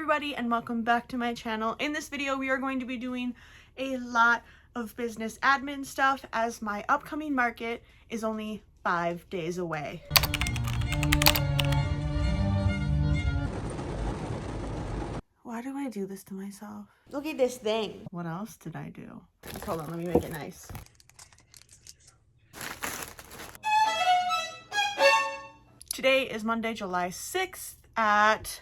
everybody and welcome back to my channel. In this video we are going to be doing a lot of business admin stuff as my upcoming market is only 5 days away. Why do I do this to myself? Look at this thing. What else did I do? Hold on, let me make it nice. Today is Monday, July 6th at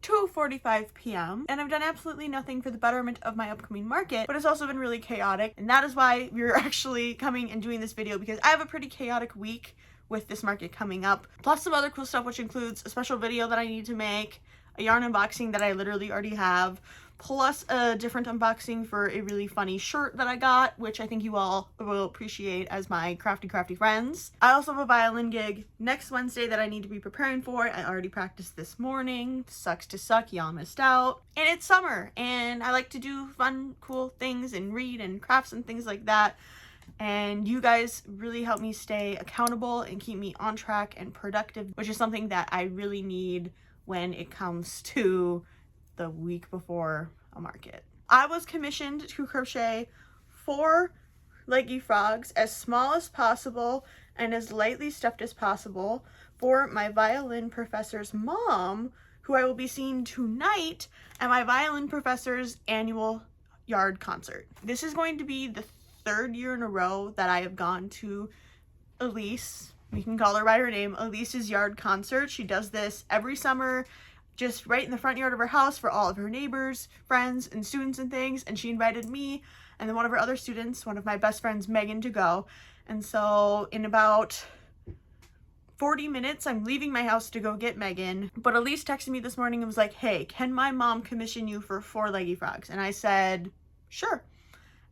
2:45 p.m. and I've done absolutely nothing for the betterment of my upcoming market, but it's also been really chaotic, and that is why we're actually coming and doing this video, because I have a pretty chaotic week with this market coming up, plus some other cool stuff, which includes a special video that I need to make, a yarn unboxing that I literally already have, plus a different unboxing for a really funny shirt that I got, which I think you all will appreciate as my crafty friends. I also have a violin gig next Wednesday that I need to be preparing for. I already practiced this morning. Sucks to suck, y'all missed out. And it's summer, and I like to do fun, cool things and read and crafts and things like that. And you guys really help me stay accountable and keep me on track and productive, which is something that I really need when it comes to the week before a market. I was commissioned to crochet 4 leggy frogs as small as possible and as lightly stuffed as possible for my violin professor's mom, who I will be seeing tonight at my violin professor's annual yard concert. This is going to be the 3rd year in a row that I have gone to Elise, we can call her by her name, Elise's yard concert. She does this every summer, just right in the front yard of her house for all of her neighbors, friends, and students and things. And she invited me and then one of her other students, one of my best friends, Megan, to go. And so in about 40 minutes, I'm leaving my house to go get Megan. But Elise texted me this morning and was like, hey, can my mom commission you for 4 leggy frogs? And I said, sure.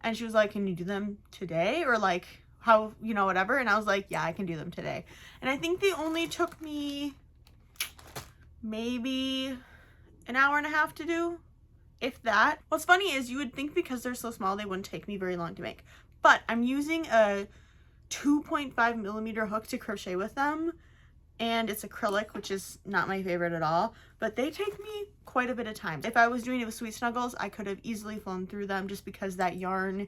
And she was like, can you do them today? Or like, how, you know, whatever. And I was like, yeah, I can do them today. And I think they only took me maybe an hour and a half to do, if that. What's funny is you would think because they're so small they wouldn't take me very long to make, but I'm using a 2.5 millimeter hook to crochet with them, and it's acrylic, which is not my favorite at all, but they take me quite a bit of time. If I was doing it with Sweet Snuggles, I could have easily flown through them just because that yarn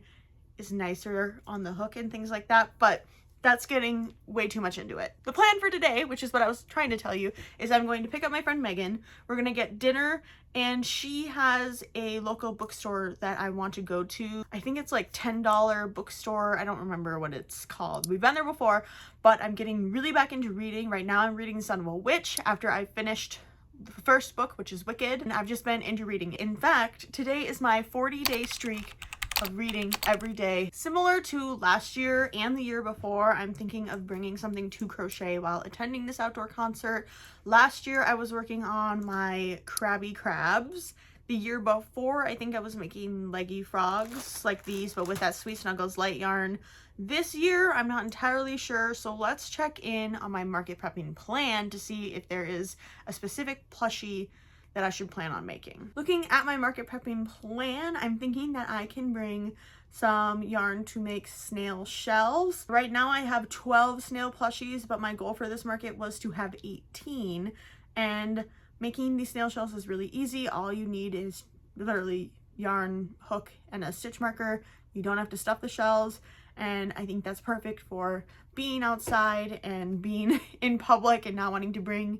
is nicer on the hook and things like that, but that's getting way too much into it. The plan for today, which is what I was trying to tell you, is I'm going to pick up my friend Megan. We're going to get dinner, and she has a local bookstore that I want to go to. I think it's like $10 bookstore. I don't remember what it's called. We've been there before, but I'm getting really back into reading. Right now I'm reading Son of a Witch after I finished the first book, which is Wicked, and I've just been into reading. In fact, today is my 40-day streak of reading every day. Similar to last year and the year before, I'm thinking of bringing something to crochet while attending this outdoor concert. Last year I was working on my Krabby Crabs. The year before, I think I was making leggy frogs like these, but with that Sweet Snuggles light yarn. This year, I'm not entirely sure, so let's check in on my market prepping plan to see if there is a specific plushie that I should plan on making. Looking at my market prepping plan, I'm thinking that I can bring some yarn to make snail shells. Right now I have 12 snail plushies, but my goal for this market was to have 18, and making these snail shells is really easy. All you need is literally yarn, hook, and a stitch marker. You don't have to stuff the shells, and I think that's perfect for being outside and being in public and not wanting to bring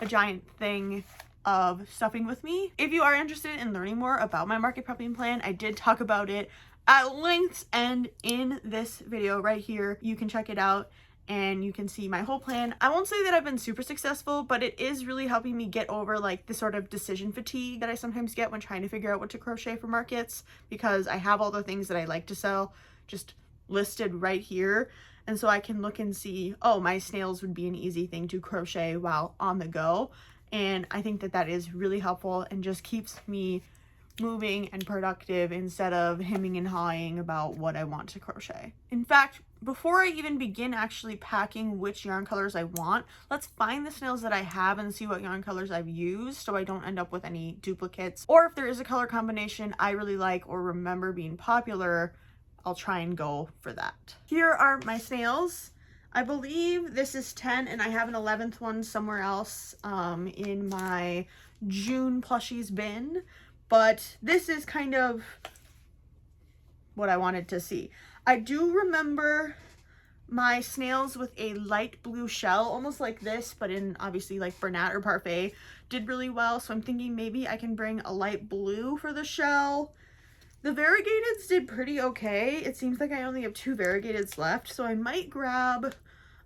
a giant thing of stuffing with me. If you are interested in learning more about my market prepping plan, I did talk about it at length, and in this video right here you can check it out and you can see my whole plan. I won't say that I've been super successful, but it is really helping me get over like the sort of decision fatigue that I sometimes get when trying to figure out what to crochet for markets, because I have all the things that I like to sell just listed right here, and so I can look and see, oh, my snails would be an easy thing to crochet while on the go. And I think that that is really helpful and just keeps me moving and productive instead of hemming and hawing about what I want to crochet. In fact, before I even begin actually packing which yarn colors I want, let's find the snails that I have and see what yarn colors I've used so I don't end up with any duplicates. Or if there is a color combination I really like or remember being popular, I'll try and go for that. Here are my snails. I believe this is 10, and I have an 11th one somewhere else in my June plushies bin, but this is kind of what I wanted to see. I do remember my snails with a light blue shell, almost like this, but in obviously like Bernat or Parfait, did really well. So I'm thinking maybe I can bring a light blue for the shell. The variegateds did pretty okay. It seems like I only have 2 variegateds left, so I might grab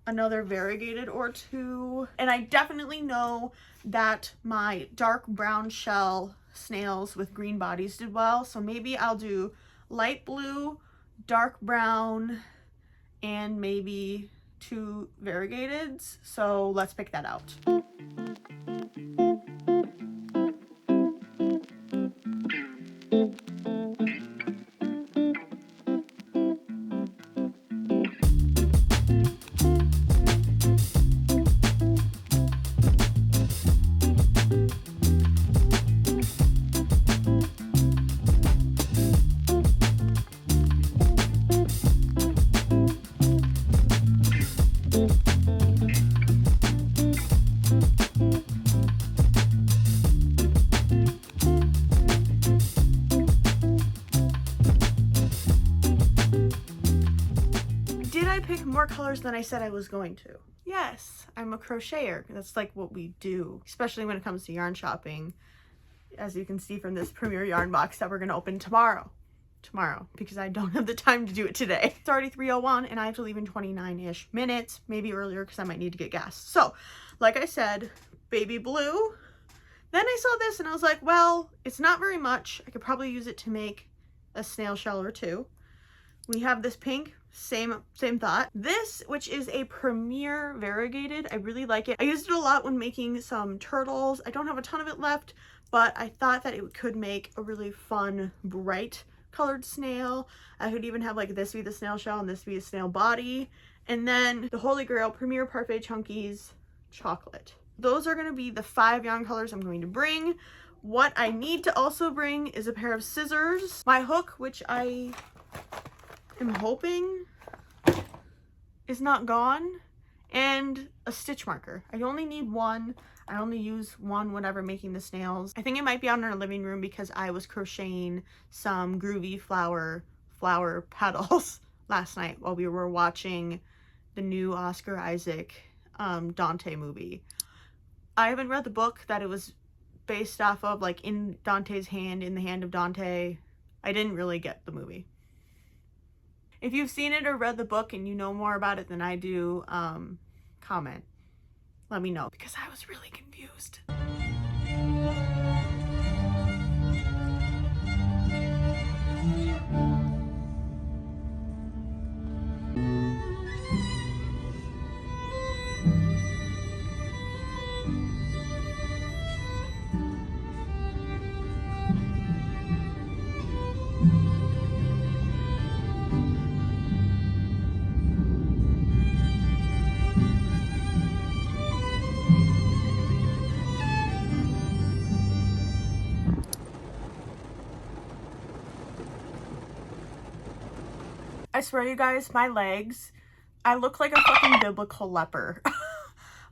another variegated or 2. And I definitely know that my dark brown shell snails with green bodies did well, so maybe I'll do light blue, dark brown, and maybe 2 variegateds. So let's pick that out. More colors than I said I was going to. Yes, I'm a crocheter. That's like what we do, especially when it comes to yarn shopping, as you can see from this premiere yarn box that we're gonna open tomorrow, because I don't have the time to do it today. It's already 3:01 and I have to leave in 29-ish minutes, maybe earlier because I might need to get gas. So like I said, baby blue. Then I saw this and I was like, well, it's not very much. I could probably use it to make a snail shell or 2. We have this pink, same thought. This, which is a Premier variegated, I really like it. I used it a lot when making some turtles. I don't have a ton of it left, but I thought that it could make a really fun, bright colored snail. I could even have like this be the snail shell and this be a snail body. And then the Holy Grail Premier Parfait Chunkies chocolate. Those are going to be the 5 yarn colors I'm going to bring. What I need to also bring is a pair of scissors, my hook, which I I'm hoping is not gone, and a stitch marker. I only need 1. I only use 1 whenever making the snails. I think it might be out in our living room because I was crocheting some Groovy Flower petals last night while we were watching the new Oscar Isaac Dante movie. I haven't read the book that it was based off of, like in Dante's hand, in the hand of Dante. I didn't really get the movie. If you've seen it or read the book and you know more about it than I do, comment. Let me know, because I was really confused. I swear you guys, my legs, I look like a fucking biblical leper.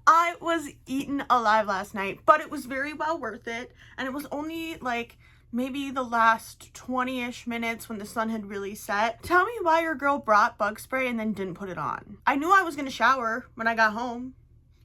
I was eaten alive last night, but it was very well worth it. And it was only like maybe the last 20-ish minutes when the sun had really set. Tell me why your girl brought bug spray and then didn't put it on. I knew I was gonna shower when I got home.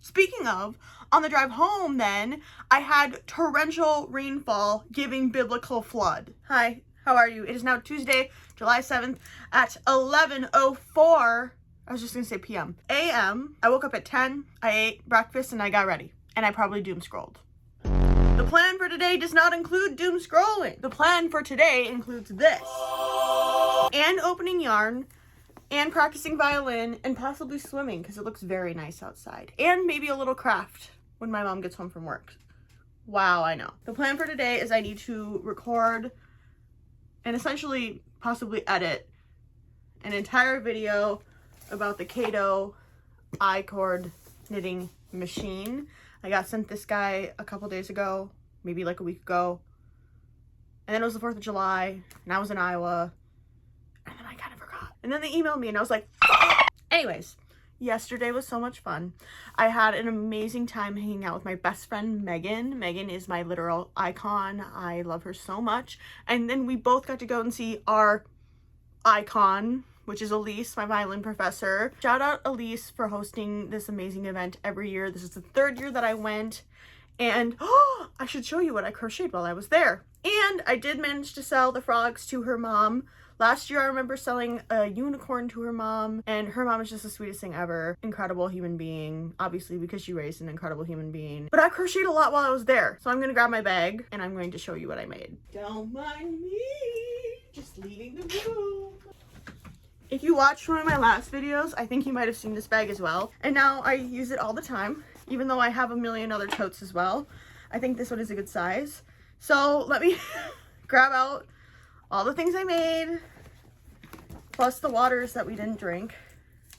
Speaking of, on the drive home then, I had torrential rainfall giving biblical flood. Hi, how are you? It is now Tuesday, July 7th at 11:04. I was just gonna say PM. AM. I woke up at 10, I ate breakfast, and I got ready. And I probably doom scrolled. The plan for today does not include doom scrolling. The plan for today includes this. And opening yarn, and practicing violin, and possibly swimming, because it looks very nice outside. And maybe a little craft when my mom gets home from work. Wow, I know. The plan for today is I need to record and essentially possibly edit an entire video about the Kato I-cord knitting machine. I got sent this guy a couple days ago, maybe like a week ago. And then it was the 4th of July, and I was in Iowa, and then I kind of forgot. And then they emailed me, and I was like, anyways, Yesterday was so much fun. I had an amazing time hanging out with my best friend, Megan. Megan is my literal icon. I love her so much. And then we both got to go and see our icon, which is Elise, my violin professor. Shout out Elise for hosting this amazing event every year. This is the 3rd year that I went. And I should show you what I crocheted while I was there. And I did manage to sell the frogs to her mom. Last year I remember selling a unicorn to her mom, and her mom is just the sweetest thing ever. Incredible human being, obviously because she raised an incredible human being. But I crocheted a lot while I was there. So I'm gonna grab my bag and I'm going to show you what I made. Don't mind me, just leaving the room. If you watched one of my last videos, I think you might have seen this bag as well. And now I use it all the time, even though I have a million other totes as well. I think this one is a good size. So let me grab out all the things I made, plus the waters that we didn't drink,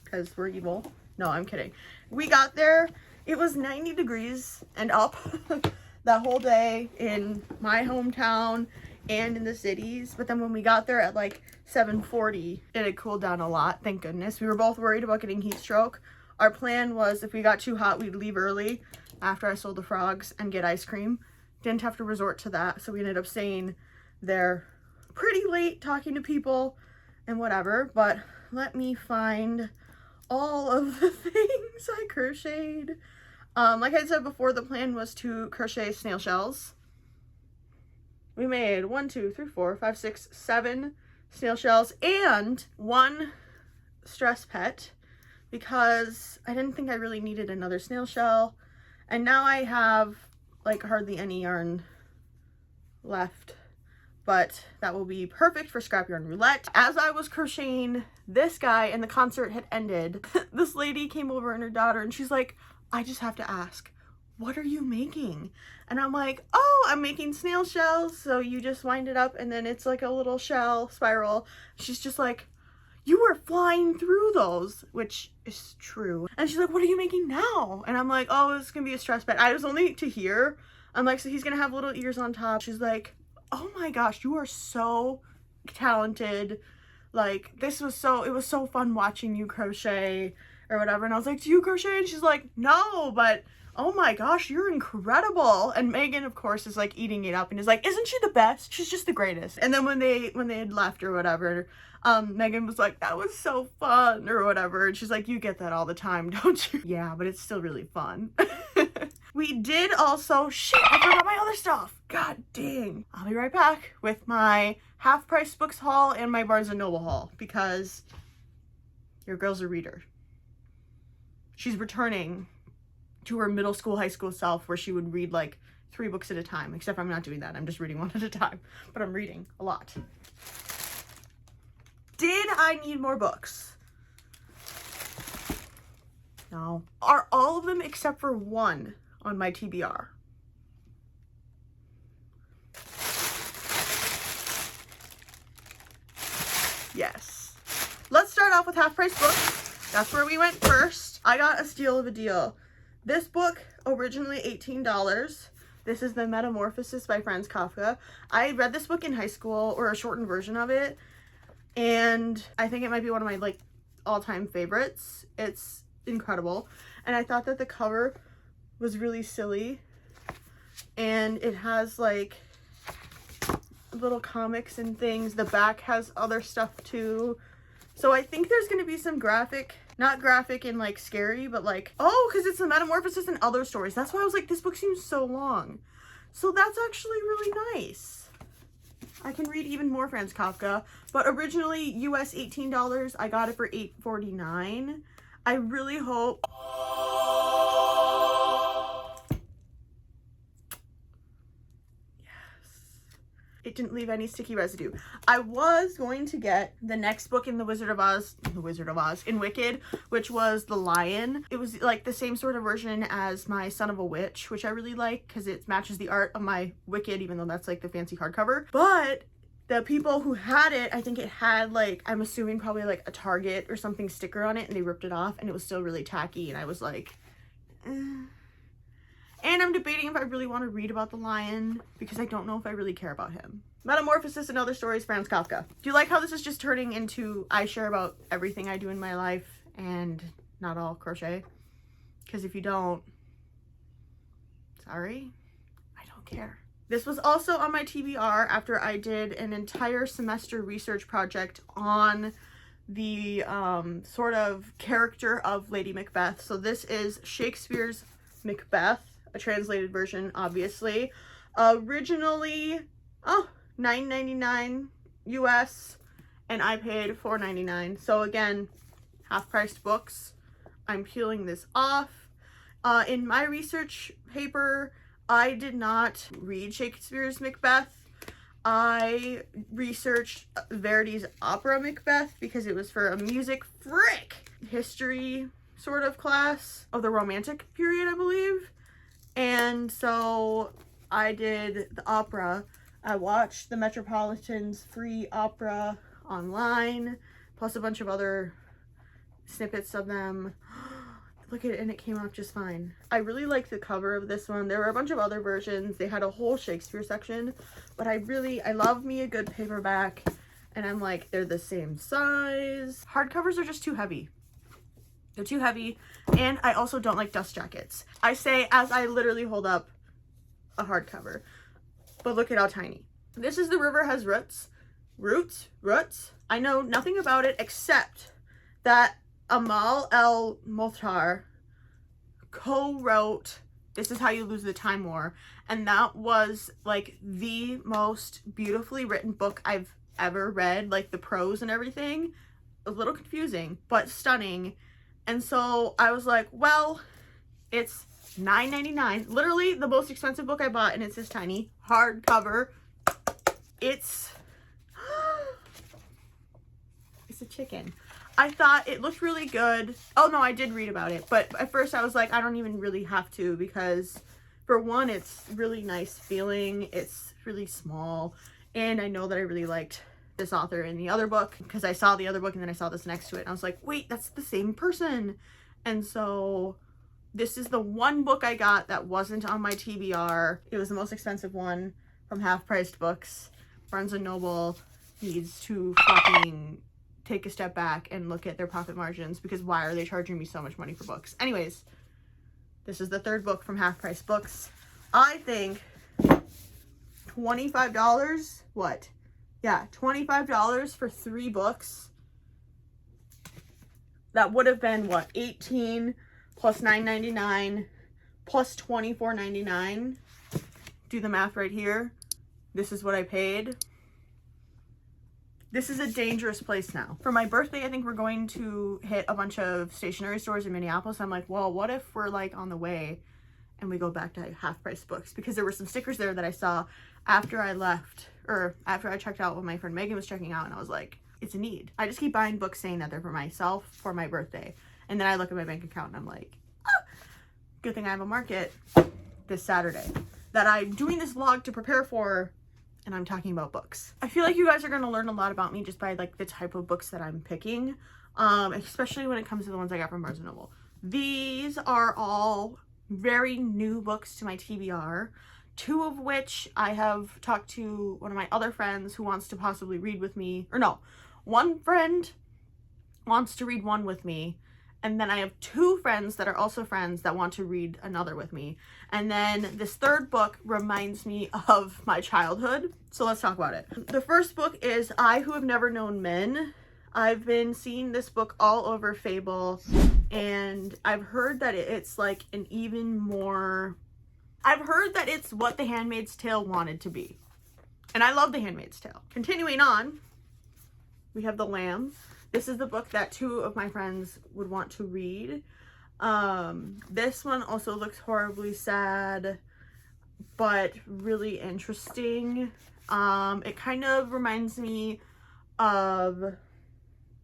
because we're evil. No, I'm kidding. We got there, it was 90 degrees and up that whole day in my hometown and in the cities. But then when we got there at like 7:40, it had cooled down a lot, thank goodness. We were both worried about getting heat stroke. Our plan was if we got too hot, we'd leave early after I sold the frogs and get ice cream. Didn't have to resort to that, so we ended up staying there pretty late talking to people and whatever. But let me find all of the things I crocheted. Like I said before, the plan was to crochet snail shells. We made 1, 2, 3, 4, 5, 6, 7 snail shells and 1 stress pet, because I didn't think I really needed another snail shell. And now I have like hardly any yarn left, but that will be perfect for scrap yarn roulette. As I was crocheting this guy and the concert had ended, this lady came over and her daughter, and she's like, I just have to ask, what are you making? And I'm like, oh, I'm making snail shells. So you just wind it up and then it's like a little shell spiral. She's just like, you were flying through those, which is true. And she's like, what are you making now? And I'm like, oh, it's gonna be a stress pet. I was only to here. I'm like, so he's gonna have little ears on top. She's like, oh my gosh, you are so talented. Like, it was so fun watching you crochet or whatever. And I was like, do you crochet? And she's like, no, but oh my gosh, you're incredible. And Megan, of course, is like eating it up and is like, isn't she the best? She's just the greatest. And then when they had left or whatever, Megan was like, that was so fun or whatever. And she's like, you get that all the time, don't you? Yeah, but it's still really fun. We did also, shit, I forgot my other stuff. God dang. I'll be right back with my half price books haul and my Barnes & Noble haul, because your girl's a reader. She's returning to her middle school, high school self, where she would read like 3 books at a time, except I'm not doing that. I'm just reading 1 at a time, but I'm reading a lot. Did I need more books? No. Are all of them except for 1 on my TBR? Yes. Let's start off with half price books. That's where we went first. I got a steal of a deal. This book, originally $18. This is the Metamorphosis by Franz Kafka. I read this book in high school, or a shortened version of it, and I think it might be one of my like all-time favorites. It's incredible. And I thought that the cover was really silly, and it has like little comics and things. The back has other stuff too. So I think there's going to be some graphic, not graphic and like scary, but like, oh, because it's the Metamorphosis and other stories. That's why I was like, this book seems so long. So that's actually really nice. I can read even more Franz Kafka, but originally US $18. I got it for $8.49. I really hope. It didn't leave any sticky residue. I was going to get the next book in the Wizard of Oz, in Wicked, which was The Lion. It was like the same sort of version as my Son of a Witch, which I really like because it matches the art of my Wicked, even though that's like the fancy hardcover. But the people who had it, I think it had like, I'm assuming probably like a Target or something sticker on it, and they ripped it off and it was still really tacky, and I was like, And I'm debating if I really want to read about the lion, because I don't know if I really care about him. Metamorphosis and Other Stories, Franz Kafka. Do you like how this is just turning into I share about everything I do in my life and not all crochet, because if you don't, sorry, I don't care. This was also on my TBR after I did an entire semester research project on the sort of character of Lady Macbeth. So this is Shakespeare's Macbeth, a translated version, obviously. Originally, $9.99 US, and I paid $4.99. So again, half-priced books. I'm peeling this off. In my research paper, I did not read Shakespeare's Macbeth. I researched Verdi's opera Macbeth because it was for a music history sort of class of the Romantic period, I believe. And so I did the opera. I watched the Metropolitan's free opera online, plus a bunch of other snippets of them. Look at it, and it came out just fine. I really like the cover of this one. There were a bunch of other versions. They had a whole Shakespeare section, but I love me a good paperback, and I'm like, they're the same size. Hardcovers are just too heavy. They're too heavy, and I also don't like dust jackets. I say as I literally hold up a hardcover, but look at how tiny. This is The River Has Roots. Roots. I know nothing about it except that Amal El Mohtar co-wrote This Is How You Lose the Time War, and that was like the most beautifully written book I've ever read. Like the prose and everything, a little confusing but stunning. And so I was like, well, it's $9.99, literally the most expensive book I bought, and it's this tiny hardcover. It's a chicken. I thought it looked really good. Oh no, I did read about it, but at first I was like, I don't even really have to, because for one, it's really nice feeling. It's really small, and I know that I really liked this author in the other book because I saw the other book and then I saw this next to it, and I was like, wait, that's the same person. And so this is the one book I got that wasn't on my TBR. It was the most expensive one from half-priced books. Barnes & Noble needs to fucking take a step back and look at their profit margins, because why are they charging me so much money for books? Anyways, this is the third book from Half Price Books. I think $25, what? Yeah, $25 for 3 books. That would have been what? 18 plus $9.99 plus $24.99. Do the math right here. This is what I paid. This is a dangerous place now. For my birthday, I think we're going to hit a bunch of stationery stores in Minneapolis. I'm like, well, what if we're like on the way and we go back to Half Price Books? Because there were some stickers there that I saw after I left, or after I checked out what my friend Megan was checking out, and I was like, it's a need. I just keep buying books saying that they're for myself for my birthday. And then I look at my bank account and I'm like, oh, good thing I have a market this Saturday that I'm doing this vlog to prepare for, and I'm talking about books. I feel like you guys are going to learn a lot about me just by like the type of books that I'm picking, especially when it comes to the ones I got from Barnes & Noble. These are all very new books to my TBR, 2 of which I have talked to one of my other friends who wants to possibly read with me, or no, one friend wants to read one with me, and then I have 2 friends that are also friends that want to read another with me. And then this third book reminds me of my childhood. So let's talk about it. The first book is I Who Have Never Known Men. I've been seeing this book all over Fable, and I've heard that it's like an even more... I've heard that it's what The Handmaid's Tale wanted to be. And I love The Handmaid's Tale. Continuing on, we have The Lamb. This is the book that 2 of my friends would want to read. This one also looks horribly sad, but really interesting. It kind of reminds me of,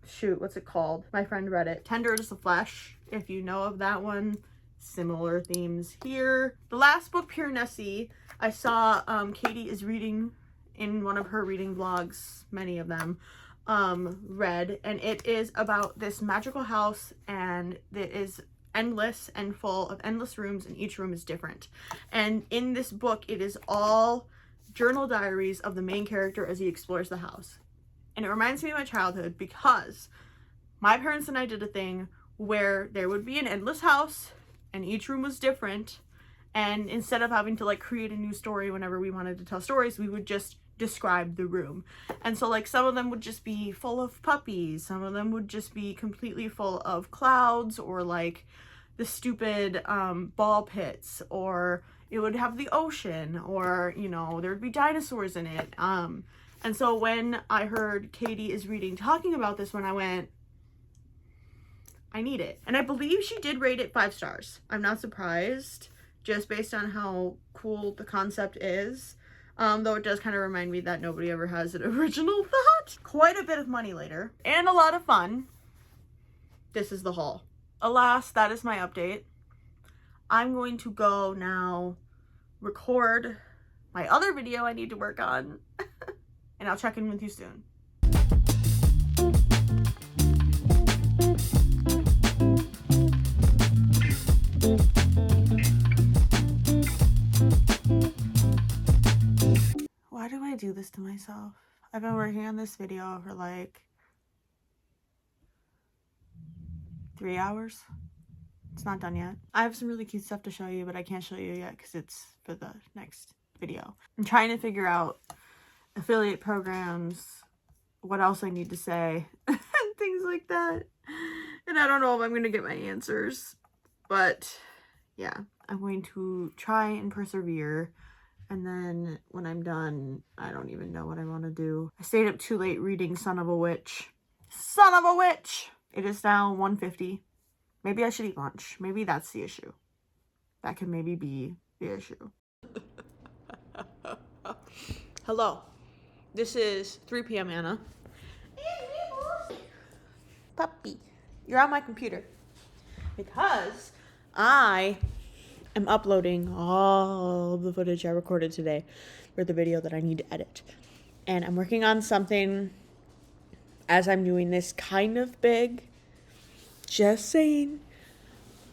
shoot, what's it called? My friend read it. Tender as the Flesh, if you know of that one. Similar themes here. The last book, Pure Nessie, I saw Katie is reading in one of her reading vlogs, many of them. Read, and it is about this magical house, and it is endless and full of endless rooms, and each room is different. And in this book, it is all journal diaries of the main character as he explores the house. And it reminds me of my childhood because my parents and I did a thing where there would be an endless house and each room was different, and instead of having to like create a new story whenever we wanted to tell stories, we would just describe the room. And so like some of them would just be full of puppies, some of them would just be completely full of clouds, or like the stupid ball pits, or it would have the ocean, or you know, there'd be dinosaurs in it. And so when I heard Katie is reading talking about this one, I went, I need it. And I believe she did rate it 5 stars. I'm not surprised, just based on how cool the concept is. Though it does kind of remind me that nobody ever has an original thought. Quite a bit of money later, and a lot of fun. This is the haul. Alas, that is my update. I'm going to go now record my other video I need to work on. And I'll check in with you soon. Why do I do this to myself? I've been working on this video for like 3 hours. It's not done yet. I have some really cute stuff to show you, but I can't show you yet because it's for the next video. I'm trying to figure out affiliate programs, what else I need to say, and things like that. And I don't know if I'm going to get my answers, but yeah, I'm going to try and persevere. And then when I'm done, I don't even know what I want to do. I stayed up too late reading Son of a Witch. Son of a Witch! It is now 1:50. Maybe I should eat lunch. Maybe that's the issue. That could maybe be the issue. Hello. This is 3 p.m. Anna. Puppy. You're on my computer. Because I am uploading all the footage I recorded today for the video that I need to edit. And I'm working on something as I'm doing this kind of big. Just saying.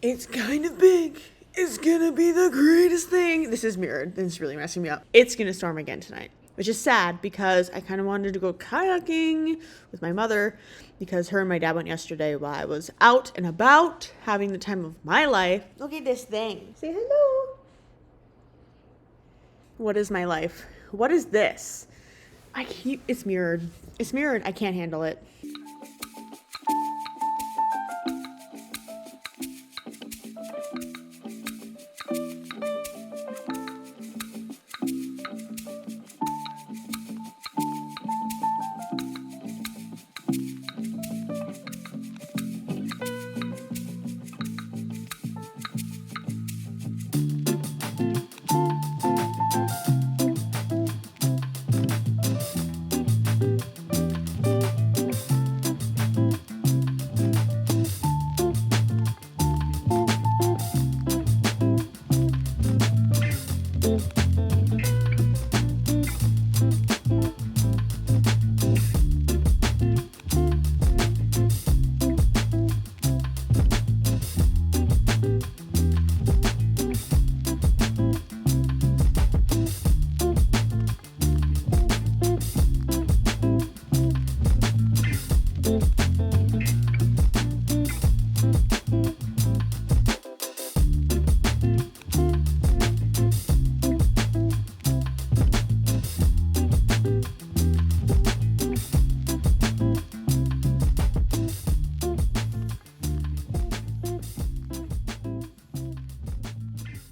It's kind of big. It's gonna be the greatest thing. This is mirrored. This is really messing me up. It's gonna storm again tonight, which is sad because I kind of wanted to go kayaking with my mother because her and my dad went yesterday while I was out and about having the time of my life. Look at this thing. Say hello. What is my life? What is this? It's mirrored. It's mirrored. I can't handle it.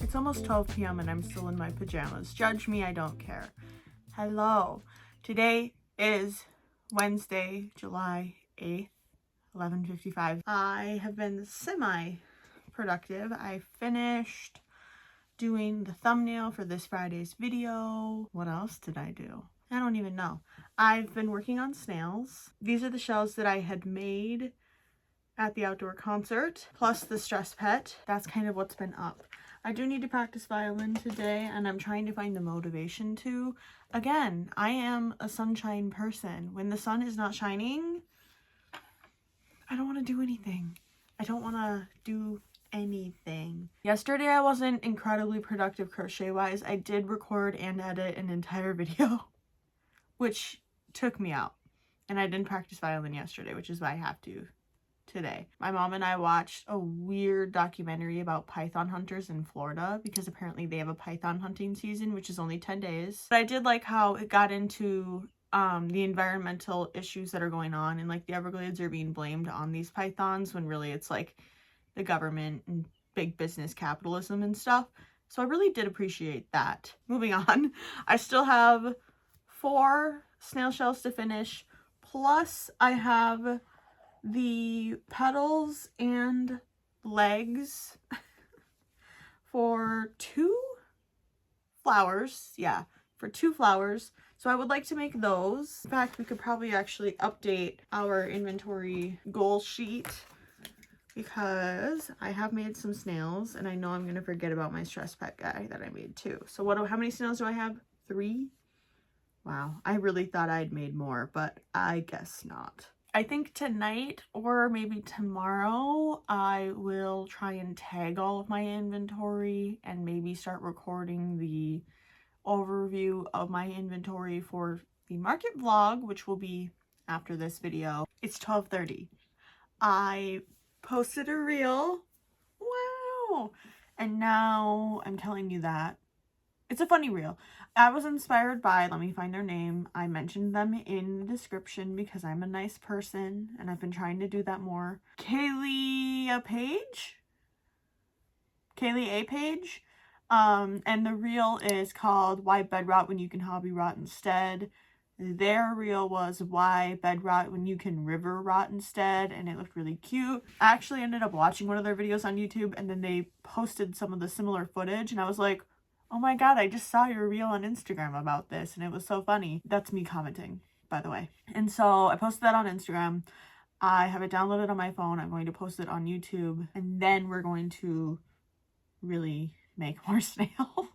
It's almost 12 p.m. and I'm still in my pajamas. Judge me, I don't care. Hello. Today is Wednesday, July 8th, 11:55. I have been semi-productive. I finished doing the thumbnail for this Friday's video. What else did I do? I don't even know. I've been working on snails. These are the shells that I had made at the outdoor concert, plus the stress pet. That's kind of what's been up. I do need to practice violin today, and I'm trying to find the motivation to. Again, I am a sunshine person. When the sun is not shining, I don't want to do anything. I don't want to do anything. Yesterday I wasn't incredibly productive crochet-wise. I did record and edit an entire video, which took me out. And I didn't practice violin yesterday, which is why I have to today. My mom and I watched a weird documentary about python hunters in Florida because apparently they have a python hunting season, which is only 10 days. But I did like how it got into the environmental issues that are going on, and like the Everglades are being blamed on these pythons when really it's like the government and big business capitalism and stuff. So I really did appreciate that. Moving on, I still have 4 snail shells to finish, plus I have the petals and legs for 2 flowers. Yeah, for 2 flowers. So I would like to make those. In fact, we could probably actually update our inventory goal sheet because I have made some snails and I know I'm going to forget about my stress pet guy that I made too. So how many snails do I have? 3? Wow, I really thought I'd made more, but I guess not. I think tonight or maybe tomorrow I will try and tag all of my inventory and maybe start recording the overview of my inventory for the market vlog, which will be after this video. It's 12:30. I posted a reel. Wow. And now I'm telling you that it's a funny reel. I was inspired by, let me find their name. I mentioned them in the description because I'm a nice person and I've been trying to do that more. Kaylee A. Page. And the reel is called Why Bed Rot When You Can Hobby Rot Instead. Their reel was Why Bed Rot When You Can River Rot Instead, and it looked really cute. I actually ended up watching one of their videos on YouTube, and then they posted some of the similar footage, and I was like, oh my god, I just saw your reel on Instagram about this, and it was so funny. That's me commenting, by the way. And so I posted that on Instagram. I have it downloaded on my phone. I'm going to post it on YouTube, and then we're going to really make more snails.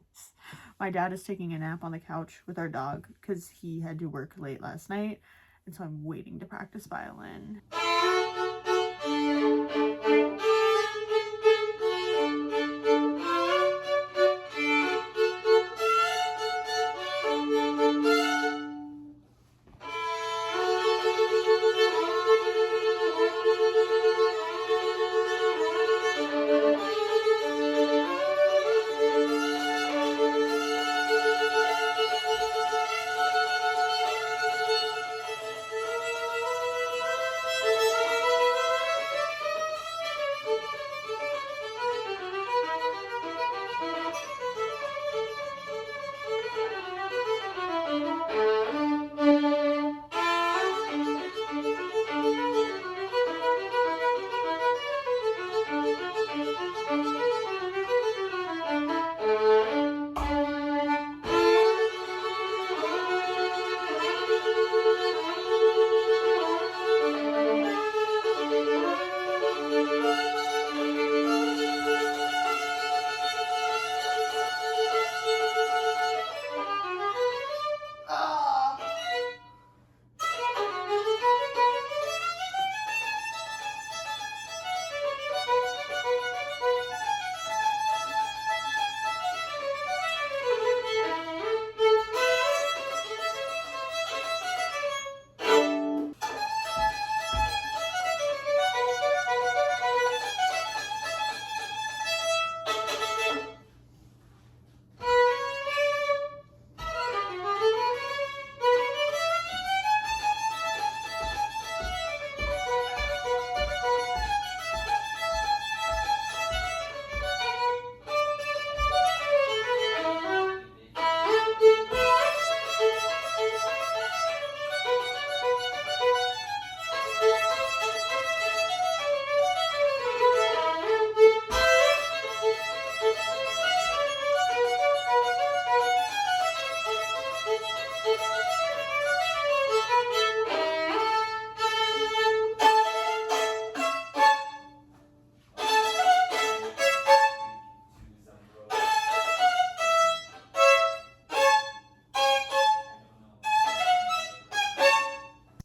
My dad is taking a nap on the couch with our dog because he had to work late last night, and so I'm waiting to practice violin.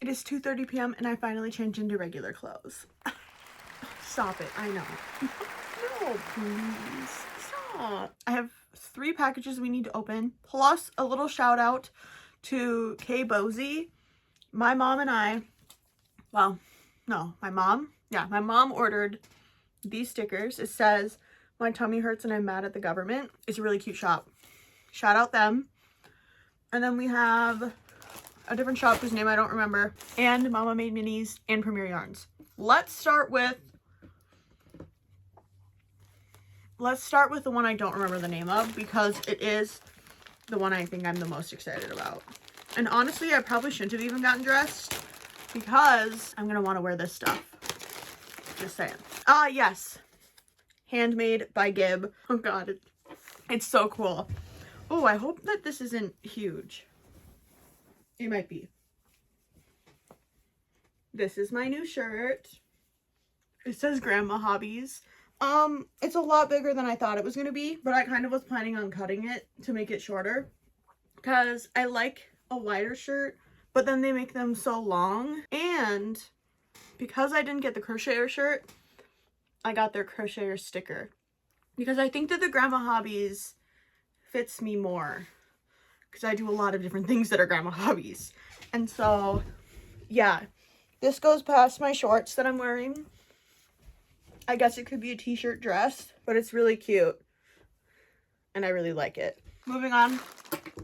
It is 2:30 p.m. and I finally changed into regular clothes. Stop it, I know. No, please, stop. I have 3 packages we need to open, plus a little shout out to Kay Bozy. My mom and I, well, no, my mom, Yeah, my mom ordered these stickers. It says, "My tummy hurts and I'm mad at the government." It's a really cute shop. Shout out them. And then we have a different shop whose name I don't remember, and Mama Made Minis and Premier Yarns. Let's start with the one I don't remember the name of, because it is the one I think I'm the most excited about. And honestly, I probably shouldn't have even gotten dressed, because I'm gonna want to wear this stuff. Just saying. Ah, yes. Handmade by Gib. Oh god, it's so cool. Oh, I hope that this isn't huge. It might be. This is my new shirt. It says Grandma Hobbies. It's a lot bigger than I thought it was gonna be, but I kind of was planning on cutting it to make it shorter, because I like a wider shirt, but then they make them so long. And because I didn't get the Crocheter shirt, I got their Crocheter Sticker, because I think that the Grandma Hobbies fits me more, because I do a lot of different things that are Grandma Hobbies. And so, yeah, this goes past my shorts that I'm wearing. I guess it could be a t-shirt dress, but it's really cute, and I really like it. Moving on,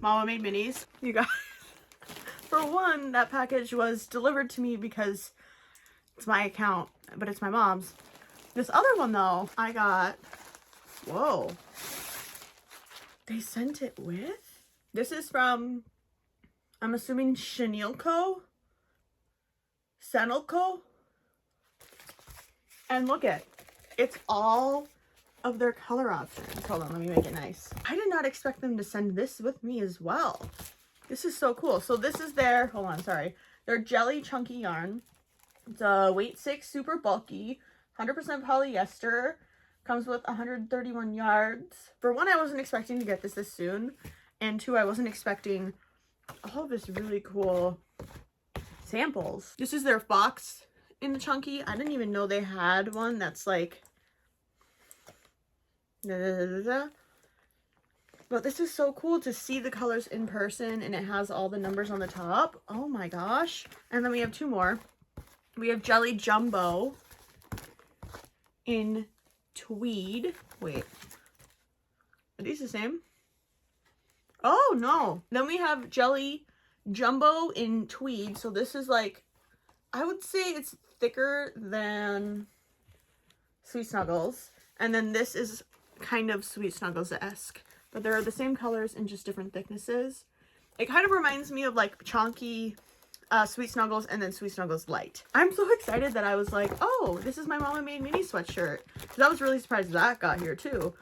Mama Made Minis. You guys, for one, that package was delivered to me because it's my account, but it's my mom's. This other one, though, I got, whoa, they sent it with? This is from, I'm assuming, Snail. And look at, it's all of their color options. Hold on, let me make it nice. I did not expect them to send this with me as well. This is so cool. So this is their, hold on, sorry, their jelly chunky yarn. It's a weight 6, super bulky, 100% polyester. Comes with 131 yards. For one, I wasn't expecting to get this soon. And two, I wasn't expecting all of this really cool samples. This is their box in the chunky. I didn't even know they had one that's like, but this is so cool to see the colors in person, and it has all the numbers on the top. Oh my gosh. And then we have two more. We have Jelly Jumbo in tweed. Wait, are these the same? Oh no. Then we have Jelly Jumbo in tweed. So this is like, I would say it's thicker than Sweet Snuggles. And then this is kind of Sweet Snuggles-esque, but they're the same colors in just different thicknesses. It kind of reminds me of like chunky Sweet Snuggles and then Sweet Snuggles Light. I'm so excited that I was like, oh, this is my Mama Made Mini sweatshirt. Because I was really surprised that got here too.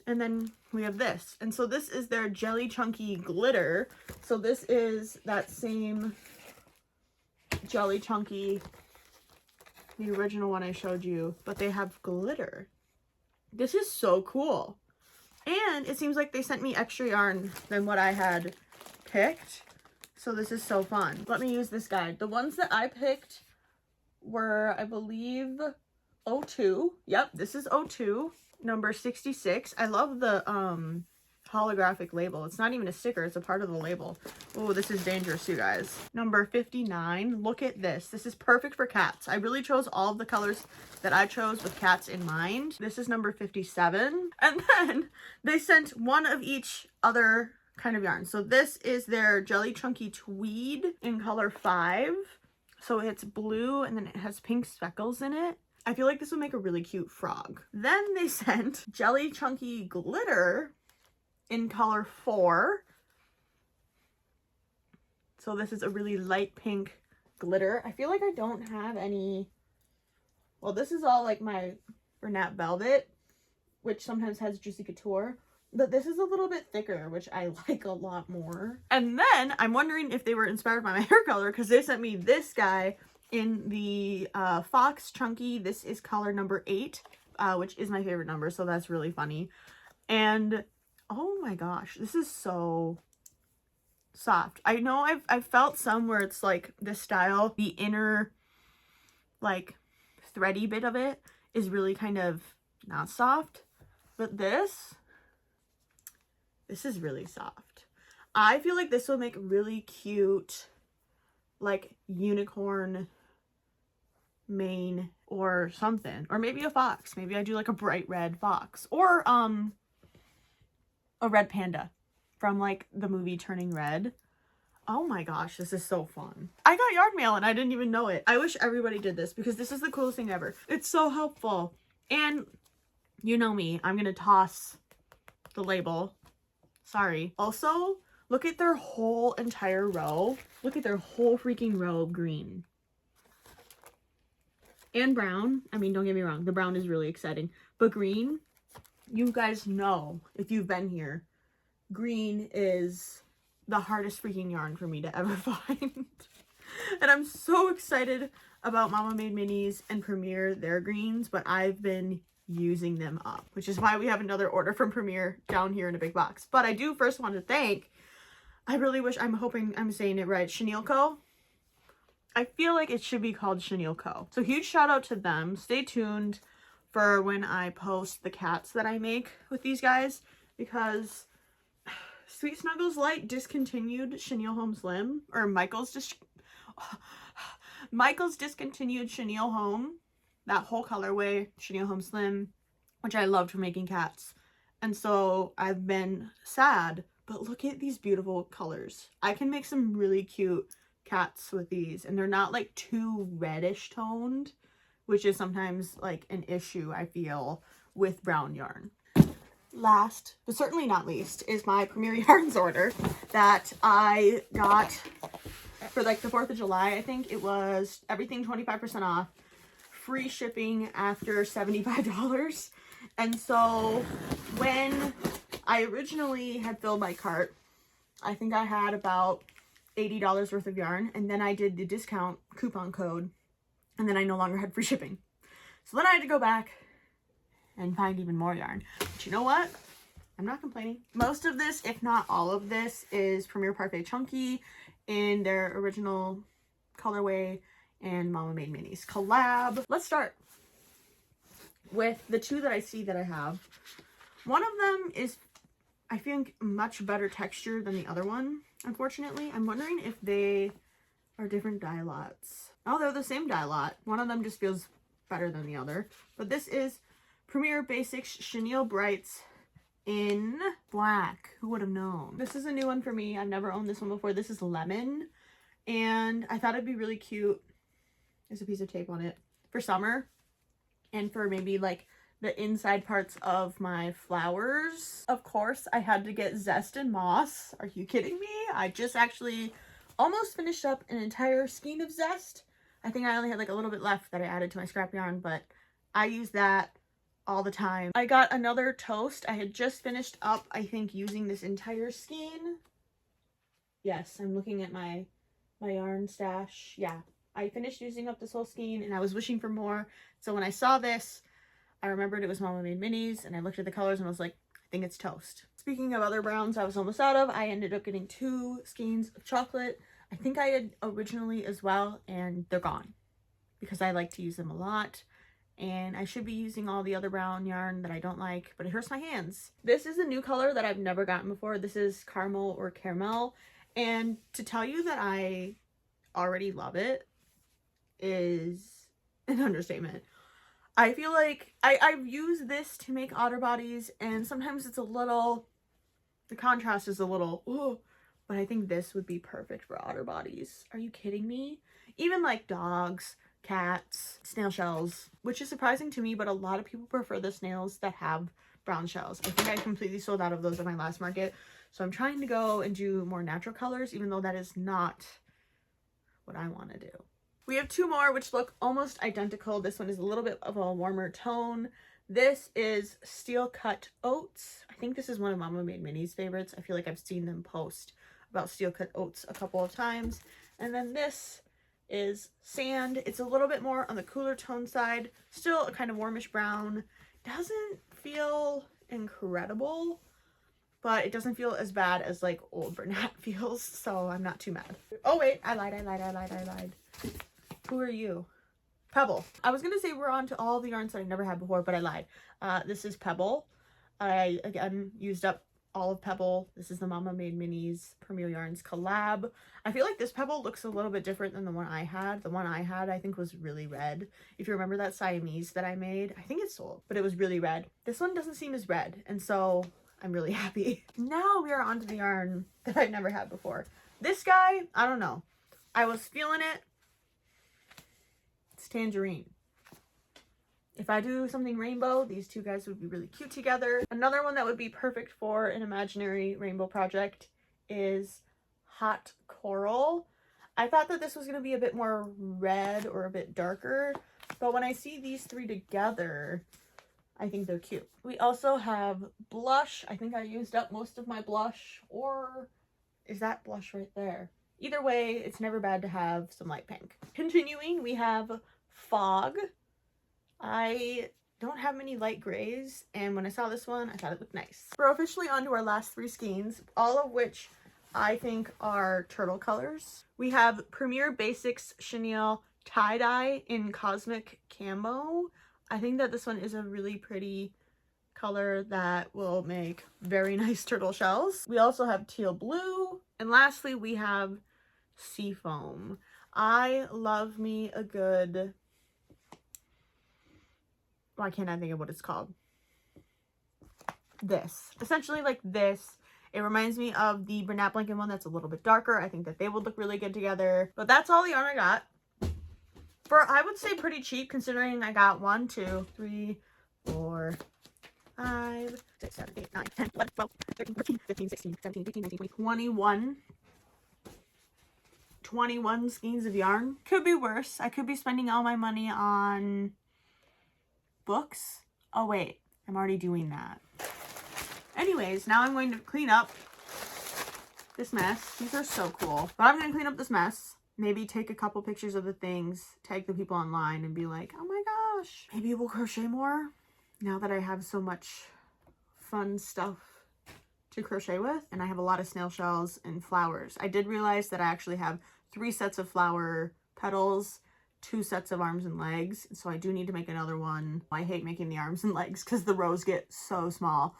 And then we have this. And so this is their Jelly Chunky Glitter. So this is that same Jelly Chunky, the original one I showed you, but they have glitter. This is so cool. And it seems like they sent me extra yarn than what I had picked. So this is so fun. Let me use this guide. The ones that I picked were, I believe, 02. Yep, this is 02, number 66. I love the holographic label. It's not even a sticker, it's a part of the label. Oh, this is dangerous, you guys. Number 59. Look at this. This is perfect for cats. I really chose all of the colors that I chose with cats in mind. This is number 57. And then they sent one of each other kind of yarn. So this is their Jelly Chunky Tweed in color 5. So it's blue and then it has pink speckles in it. I feel like this would make a really cute frog. Then they sent Jelly Chunky Glitter in color 4. So this is a really light pink glitter. I feel like I don't have any, well, this is all like my Bernat Velvet, which sometimes has Juicy Couture. But this is a little bit thicker, which I like a lot more. And then I'm wondering if they were inspired by my hair color, because they sent me this guy in the Fox Chunky. This is color number 8, which is my favorite number, so that's really funny. And oh my gosh, this is so soft. I know I've felt some where it's like this style, the inner like thready bit of it is really kind of not soft, but this is really soft. I feel like this will make really cute, like, unicorn mane or something, or maybe a fox. Maybe I do like a bright red fox, or a red panda from like the movie Turning Red. Oh my gosh, this is so fun. I got yard mail and I didn't even know it. I wish everybody did this because this is the coolest thing ever. It's so helpful. And you know me, I'm gonna toss the label. Sorry. Also, look at their whole entire row. Look at their whole freaking row of green. And brown. I mean, don't get me wrong, the brown is really exciting. But green, you guys know, if you've been here, green is the hardest freaking yarn for me to ever find. And I'm so excited about Mama Made Minis and Premier, their greens, but I've been using them up, which is why we have another order from Premier down here in a big box. But I do first want to thank, I really wish, I'm hoping I'm saying it right, Chenille Co. I feel like it should be called Chenille Co. So huge shout out to them. Stay tuned for when I post the cats that I make with these guys, because Sweet Snuggles Light discontinued Chenille Home Slim, or Michael's discontinued Chenille Home, that whole colorway, Chenille Home Slim, which I loved for making cats. And so I've been sad, but look at these beautiful colors. I can make some really cute cats with these, and they're not like too reddish toned, which is sometimes like an issue I feel with brown yarn. Last, but certainly not least, is my Premier Yarns order that I got for like the 4th of July. I think it was everything 25% off, free shipping after $75. And so when I originally had filled my cart, I think I had about $80 worth of yarn, and then I did the discount coupon code, and then I no longer had free shipping. So then I had to go back and find even more yarn. But you know what? I'm not complaining. Most of this, if not all of this, is Premier Parfait Chunky in their original colorway and Mama Made Minis collab. Let's start with the two that I see that I have. One of them is, I think, much better texture than the other one, unfortunately. I'm wondering if they are different dye lots. Oh, they're the same dye lot. One of them just feels better than the other. But this is Premier Basics Chenille Brights in black. Who would have known? This is a new one for me. I've never owned this one before. This is lemon, and I thought it'd be really cute. There's a piece of tape on it for summer, and for maybe like the inside parts of my flowers. Of course, I had to get zest and moss. Are you kidding me? I just actually almost finished up an entire skein of zest. I think I only had like a little bit left that I added to my scrap yarn, but I use that all the time. I got another toast. I had just finished up, I think, using this entire skein. Yes, I'm looking at my yarn stash. Yeah, I finished using up this whole skein, and I was wishing for more. So when I saw this, I remembered it was Mama Made Minis, and I looked at the colors and I was like, I think it's toast. Speaking of other browns I was almost out of, I ended up getting 2 skeins of chocolate. I think I had originally as well, and they're gone because I like to use them a lot. And I should be using all the other brown yarn that I don't like, but it hurts my hands. This is a new color that I've never gotten before. This is Caramel or Caramel. And to tell you that I already love it is an understatement. I feel like I've used this to make otter bodies, and sometimes it's a little, the contrast is a little, ooh, but I think this would be perfect for otter bodies. Are you kidding me? Even like dogs, cats, snail shells, which is surprising to me, but a lot of people prefer the snails that have brown shells. I think I completely sold out of those at my last market, so I'm trying to go and do more natural colors, even though that is not what I want to do. We have 2 more which look almost identical. This one is a little bit of a warmer tone. This is Steel Cut Oats. I think this is one of Mama Made Minis' favorites. I feel like I've seen them post about Steel Cut Oats a couple of times. And then this is Sand. It's a little bit more on the cooler tone side, still a kind of warmish brown. Doesn't feel incredible, but it doesn't feel as bad as like old Bernat feels, so I'm not too mad. Oh wait, I lied. Who are you? Pebble. I was gonna say we're on to all the yarns that I never had before, but I lied. This is Pebble. I again used up olive pebble. This is the Mama Made Minis Premier Yarns collab. I feel like this pebble looks a little bit different than the one I had. The one I had I think was really red. If you remember that Siamese that I made, I think it sold, but it was really red. This one doesn't seem as red, and so I'm really happy. Now we are on to the yarn that I've never had before. This guy, I don't know. I was feeling it. It's tangerine. If I do something rainbow, these two guys would be really cute together. Another one that would be perfect for an imaginary rainbow project is Hot Coral. I thought that this was going to be a bit more red or a bit darker, but when I see these three together, I think they're cute. We also have blush. I think I used up most of my blush, or is that blush right there? Either way, it's never bad to have some light pink. Continuing, we have Fog. I don't have many light grays, and when I saw this one, I thought it looked nice. We're officially on to our last three skeins, all of which I think are turtle colors. We have Premier Basics Chenille Tie-Dye in Cosmic Camo. I think that this one is a really pretty color that will make very nice turtle shells. We also have Teal Blue, and lastly we have Seafoam. I love me a good... why can't I think of what it's called? This. Essentially like this. It reminds me of the Bernat Blanket one that's a little bit darker. I think that they would look really good together. But that's all the yarn I got. For, I would say, pretty cheap, considering I got 1, 2, 3, 4, 5, 6, 7, 8, 9, 10, 11, 12, 13, 14, 15, 16, 17, 18, 19, 20, 21 skeins of yarn. Could be worse. I could be spending all my money on books. Oh wait, I'm already doing that. Anyways, now I'm going to clean up this mess. These are so cool. But I'm going to clean up this mess. Maybe take a couple pictures of the things, tag the people online, and be like, oh my gosh. Maybe we'll crochet more now that I have so much fun stuff to crochet with. And I have a lot of snail shells and flowers. I did realize that I actually have 3 sets of flower petals, 2 sets of arms and legs, so I do need to make another one. I hate making the arms and legs because the rows get so small.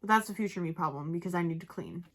But that's a future me problem because I need to clean.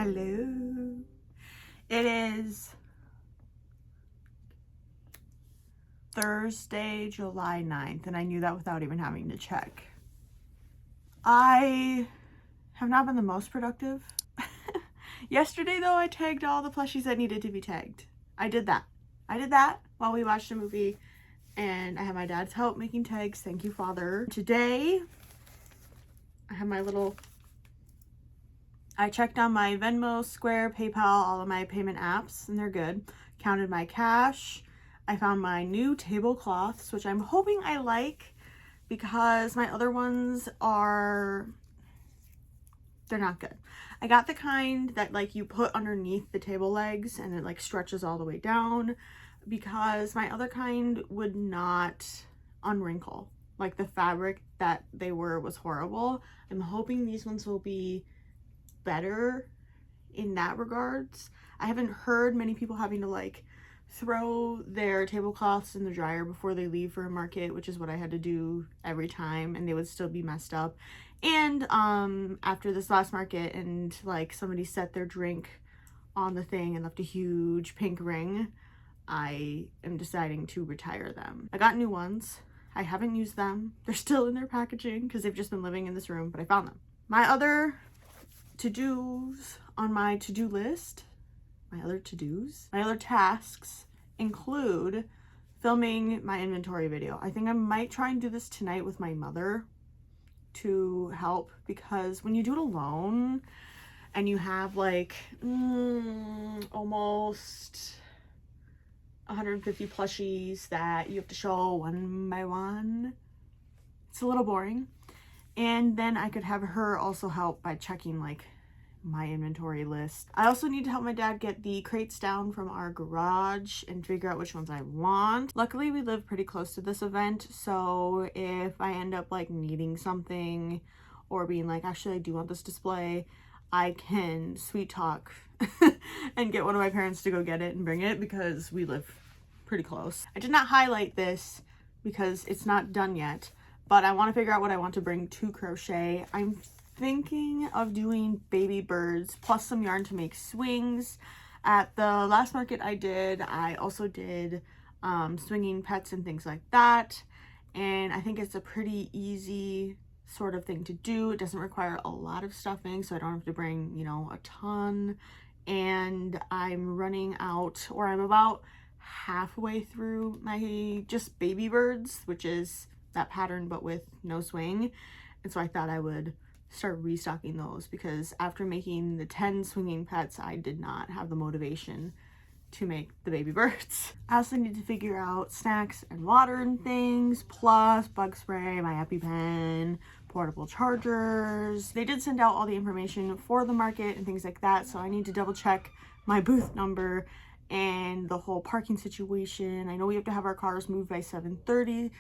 Hello. It is Thursday, July 9th, and I knew that without even having to check. I have not been the most productive. Yesterday, though, I tagged all the plushies that needed to be tagged. I did that while we watched a movie, and I had my dad's help making tags. Thank you, Father. Today, I have my little... I checked on my Venmo, Square, PayPal, all of my payment apps, and they're good. Counted my cash. I found my new tablecloths, which I'm hoping I like because my other ones are... they're not good. I got the kind that like you put underneath the table legs and it like stretches all the way down, because my other kind would not unwrinkle. Like the fabric that they were was horrible. I'm hoping these ones will be better in that regards. I haven't heard many people having to like throw their tablecloths in the dryer before they leave for a market, which is what I had to do every time, and they would still be messed up. And after this last market, and like somebody set their drink on the thing and left a huge pink ring, I am deciding to retire them. I got new ones. I haven't used them. They're still in their packaging because they've just been living in this room, but I found them. My other to-dos on my to-do list, my other tasks include filming my inventory video. I think I might try and do this tonight with my mother to help, because when you do it alone and you have like almost 150 plushies that you have to show one by one, it's a little boring. And then I could have her also help by checking like my inventory list. I also need to help my dad get the crates down from our garage and figure out which ones I want. Luckily, we live pretty close to this event, so if I end up like needing something or being like, actually I do want this display, I can sweet talk and get one of my parents to go get it and bring it, because we live pretty close. I did not highlight this because it's not done yet, but I want to figure out what I want to bring to crochet. I'm thinking of doing baby birds plus some yarn to make swings. At the last market I did, I also did swinging pets and things like that, and I think it's a pretty easy sort of thing to do. It doesn't require a lot of stuffing, so I don't have to bring, you know, a ton. And I'm running out, or I'm about halfway through my just baby birds, which is that pattern but with no swing, and so I thought I would start restocking those, because after making the 10 swinging pets, I did not have the motivation to make the baby birds. I also need to figure out snacks and water and things, plus bug spray, my EpiPen, portable chargers. They did send out all the information for the market and things like that, so I need to double check my booth number and the whole parking situation. I know we have to have our cars moved by 7:30.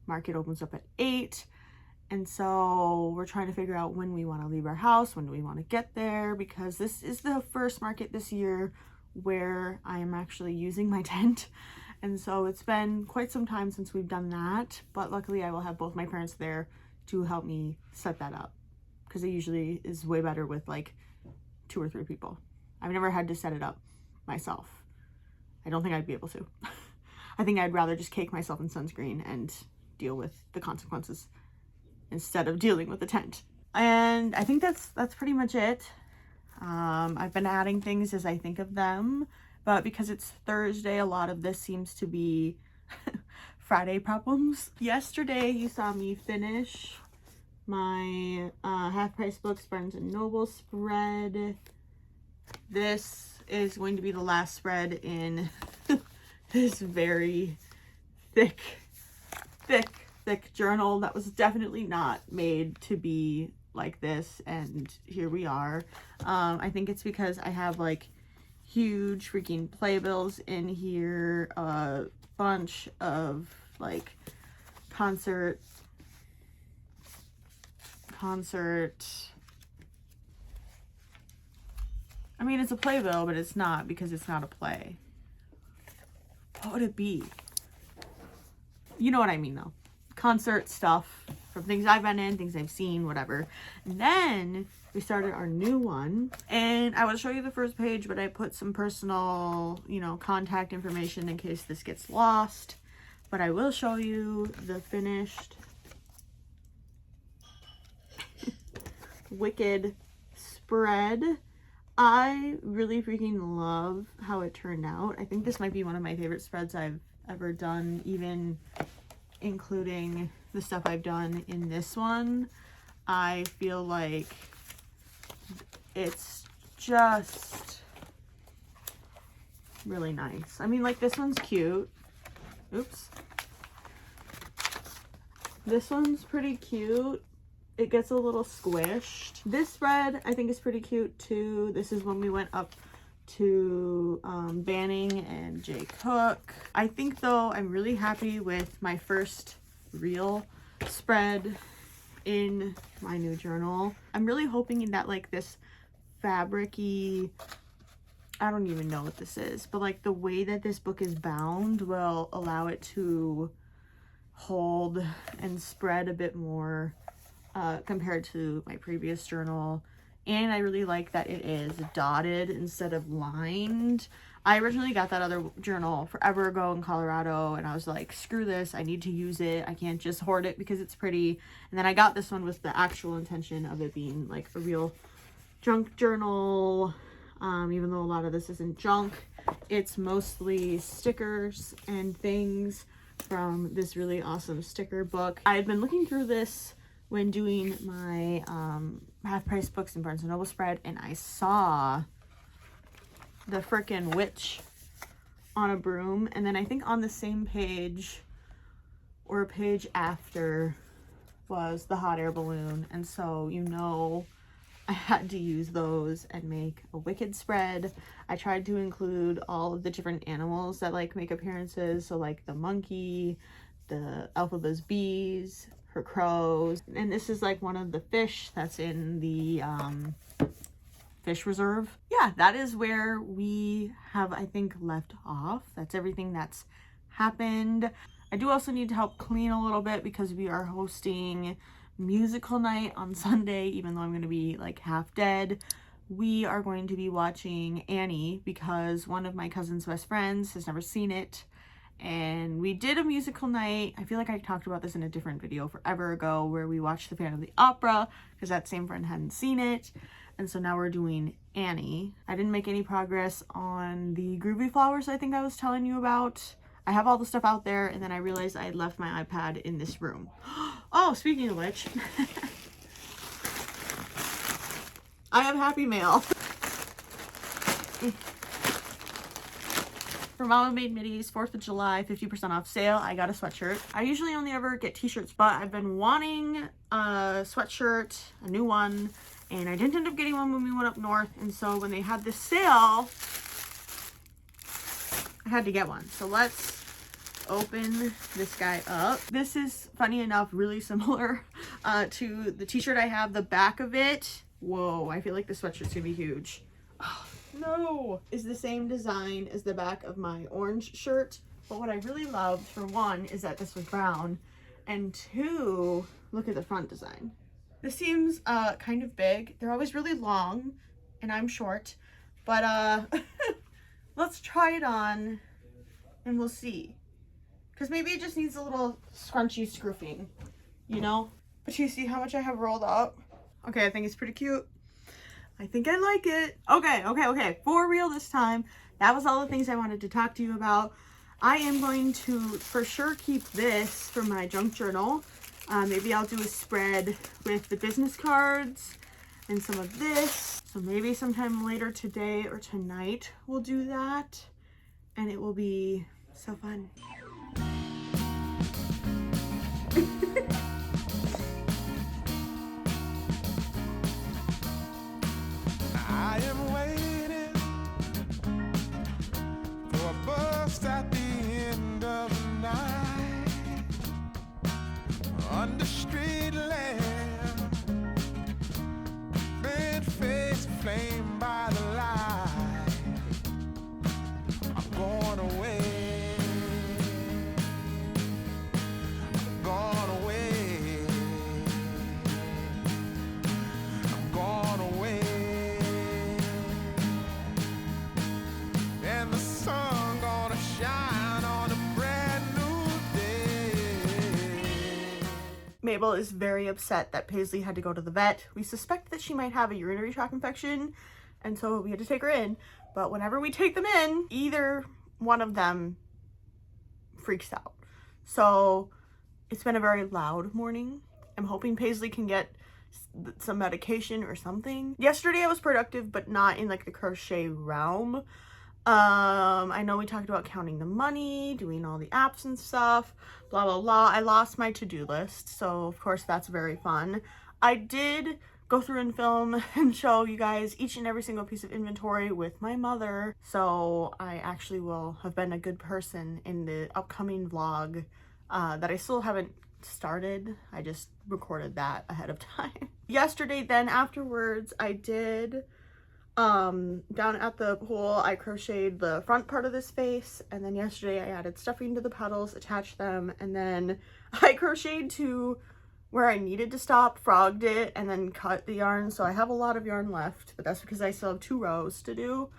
Market opens up at 8. And so we're trying to figure out when we want to leave our house, when do we want to get there, because this is the first market this year where I am actually using my tent. And so it's been quite some time since we've done that, but luckily I will have both my parents there to help me set that up, because it usually is way better with like 2 or 3 people. I've never had to set it up myself. I don't think I'd be able to. I think I'd rather just cake myself in sunscreen and deal with the consequences instead of dealing with the tent. And I think that's pretty much it. I've been adding things as I think of them, but because it's Thursday, a lot of this seems to be Friday problems. Yesterday, you saw me finish my half-price books Barnes & Noble spread. This is going to be the last spread in this very thick journal that was definitely not made to be like this, and here we are. I think it's because I have like huge freaking playbills in here, a bunch of like concert I mean, it's a playbill, but it's not, because it's not a play. What would it be? You know what I mean though. Concert stuff from things I've been in, things I've seen, whatever. And then we started our new one, and I will show you the first page, but I put some personal, you know, contact information in case this gets lost. But I will show you the finished Wicked spread. I really freaking love how it turned out. I think this might be one of my favorite spreads I've ever done, even including the stuff I've done in this one. I feel like it's just really nice. I mean, like, this one's cute. Oops. This one's pretty cute. It gets a little squished. This spread I think is pretty cute too. This is when we went up to Banning and Jay Cook. I think though I'm really happy with my first real spread in my new journal. I'm really hoping that like this fabric-y, I don't even know what this is, but like the way that this book is bound will allow it to hold and spread a bit more compared to my previous journal. And I really like that it is dotted instead of lined. I originally got that other journal forever ago in Colorado, and I was like, screw this, I need to use it. I can't just hoard it because it's pretty. And then I got this one with the actual intention of it being like a real junk journal. Even though a lot of this isn't junk, it's mostly stickers and things from this really awesome sticker book. I had been looking through this when doing my half price books in Barnes & Noble spread, and I saw the frickin' witch on a broom, and then I think on the same page or a page after was the hot air balloon, and so you know I had to use those and make a Wicked spread. I tried to include all of the different animals that like make appearances, so like the monkey, the Elphaba's bees, her crows, and this is like one of the fish that's in the fish reserve. Yeah, that is where we have, I think, left off. That's everything that's happened. I do also need to help clean a little bit because we are hosting musical night on Sunday. Even though I'm going to be like half dead, we are going to be watching Annie because one of my cousin's best friends has never seen it. And we did a musical night. I feel like I talked about this in a different video forever ago where we watched the Phantom of the Opera because that same friend hadn't seen it. And so now we're doing Annie. I didn't make any progress on the Groovy Flowers I think I was telling you about. I have all the stuff out there, and then I realized I had left my iPad in this room. Oh, speaking of which, I have Happy Mail. For Mama Made Middies, 4th of July, 50% off sale, I got a sweatshirt. I usually only ever get t-shirts, but I've been wanting a sweatshirt, a new one, and I didn't end up getting one when we went up north, and so when they had this sale, I had to get one. So let's open this guy up. This is, funny enough, really similar to the t-shirt I have. The back of it, whoa, I feel like the sweatshirt's gonna be huge. Oh, no, is the same design as the back of my orange shirt, but what I really loved, for one, is that this was brown, and two, look at the front design. This seems kind of big. They're always really long, and I'm short, but let's try it on and we'll see. Because maybe it just needs a little scrunchy scroofing, you know? But you see how much I have rolled up? Okay, I think it's pretty cute. I think I like it. Okay. For real this time. That was all the things I wanted to talk to you about. I am going to for sure keep this for my junk journal. Maybe I'll do a spread with the business cards and some of this. So maybe sometime later today or tonight we'll do that. And it will be so fun. I am waiting for a bus at the end of the night, under street lamp, bent face flame by the light. I'm going away, I'm going away. Mabel is very upset that Paisley had to go to the vet. We suspect that she might have a urinary tract infection, and so we had to take her in. But whenever we take them in, either one of them freaks out. So it's been a very loud morning. I'm hoping Paisley can get some medication or something. Yesterday I was productive, but not in like the crochet realm. I know we talked about counting the money, doing all the apps and stuff, blah, blah, blah. I lost my to-do list, so of course that's very fun. I did go through and film and show you guys each and every single piece of inventory with my mother, so I actually will have been a good person in the upcoming vlog that I still haven't started. I just recorded that ahead of time. Yesterday then, afterwards, I did down at the pool, I crocheted the front part of this face, and then yesterday I added stuffing to the petals, attached them, and then I crocheted to where I needed to stop, frogged it, and then cut the yarn. So I have a lot of yarn left, but that's because I still have 2 rows to do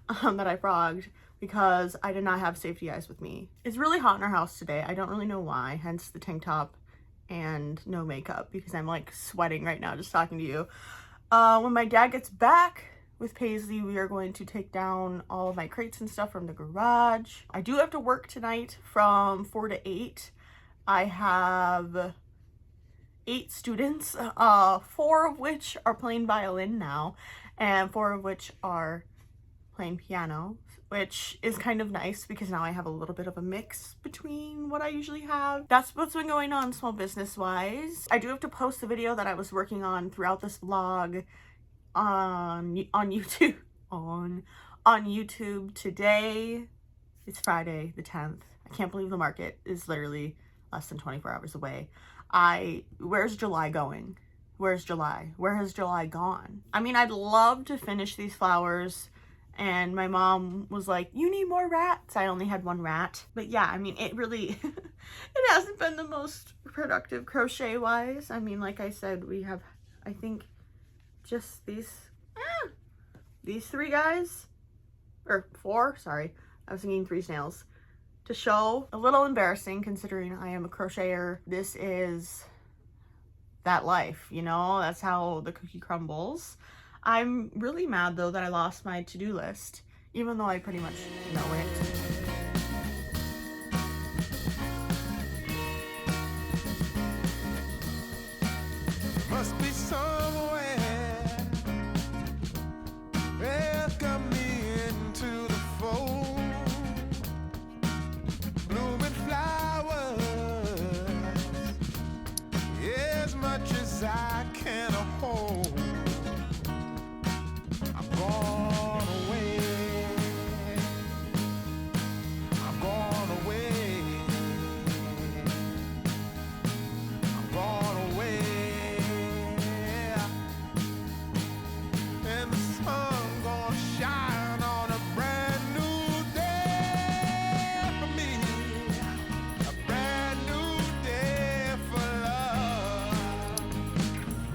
that I frogged because I did not have safety eyes with me. It's really hot in our house today. I don't really know why, hence the tank top and no makeup because I'm like sweating right now just talking to you. When my dad gets back with Paisley, we are going to take down all of my crates and stuff from the garage. I do have to work tonight from 4 to 8. I have 8 students, 4 of which are playing violin now, and 4 of which are playing piano, which is kind of nice because now I have a little bit of a mix between what I usually have. That's what's been going on small business wise. I do have to post the video that I was working on throughout this vlog on YouTube on YouTube today. It's Friday the 10th. I can't believe the market is literally less than 24 hours away. Where's July going? Where's July? Where has July gone? I mean, I'd love to finish these flowers, and my mom was like, you need more rats. I only had 1 rat. But yeah, I mean, it really, it hasn't been the most productive crochet wise. I mean, like I said, we have, I think, just these 3 guys, or 4, sorry. I was thinking 3 snails. To show, a little embarrassing considering I am a crocheter. This is that life, you know, that's how the cookie crumbles. I'm really mad though that I lost my to-do list, even though I pretty much know it. Must be somewhere. Welcome me into the fold. Blooming flowers, as much as I can hold. I'm gone away. I'm gone away. I'm gone away. And the sun gonna shine on a brand new day for me. A brand new day for love.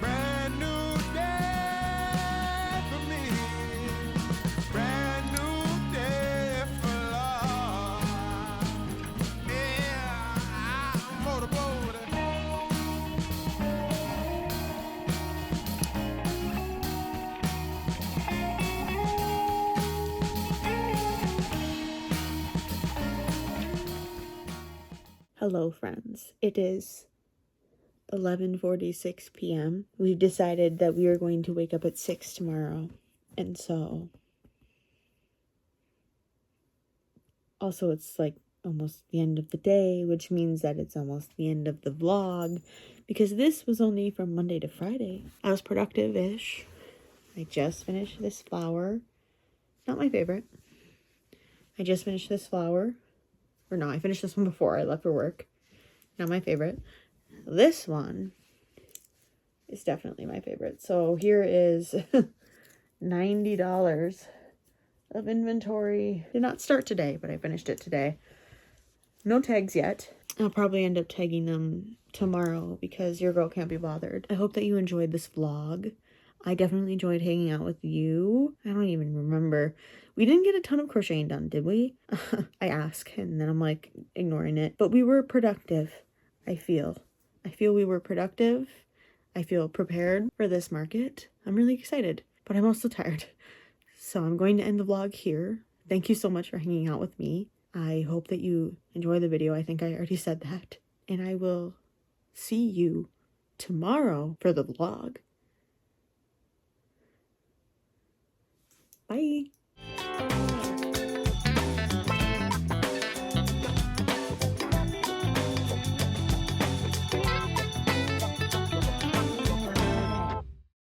Brand new day for me. Brand new day for love. Yeah, I'm motorboating. Hello friends, it is 11:46 p.m. We've decided that we are going to wake up at 6 tomorrow, and so also it's like almost the end of the day, which means that it's almost the end of the vlog because this was only from Monday to Friday. I was productive-ish. I just finished this flower. Not my favorite. I just finished this flower. Or no, I finished this one before I left for work. Not my favorite. This one is definitely my favorite. So here is $90 of inventory. Did not start today, but I finished it today. No tags yet. I'll probably end up tagging them tomorrow because your girl can't be bothered. I hope that you enjoyed this vlog. I definitely enjoyed hanging out with you. I don't even remember. We didn't get a ton of crocheting done, did we? I ask, and then I'm like ignoring it. But we were productive, I feel. I feel we were productive. I feel prepared for this market. I'm really excited, but I'm also tired. So I'm going to end the vlog here. Thank you so much for hanging out with me. I hope that you enjoy the video. I think I already said that. And I will see you tomorrow for the vlog. Bye.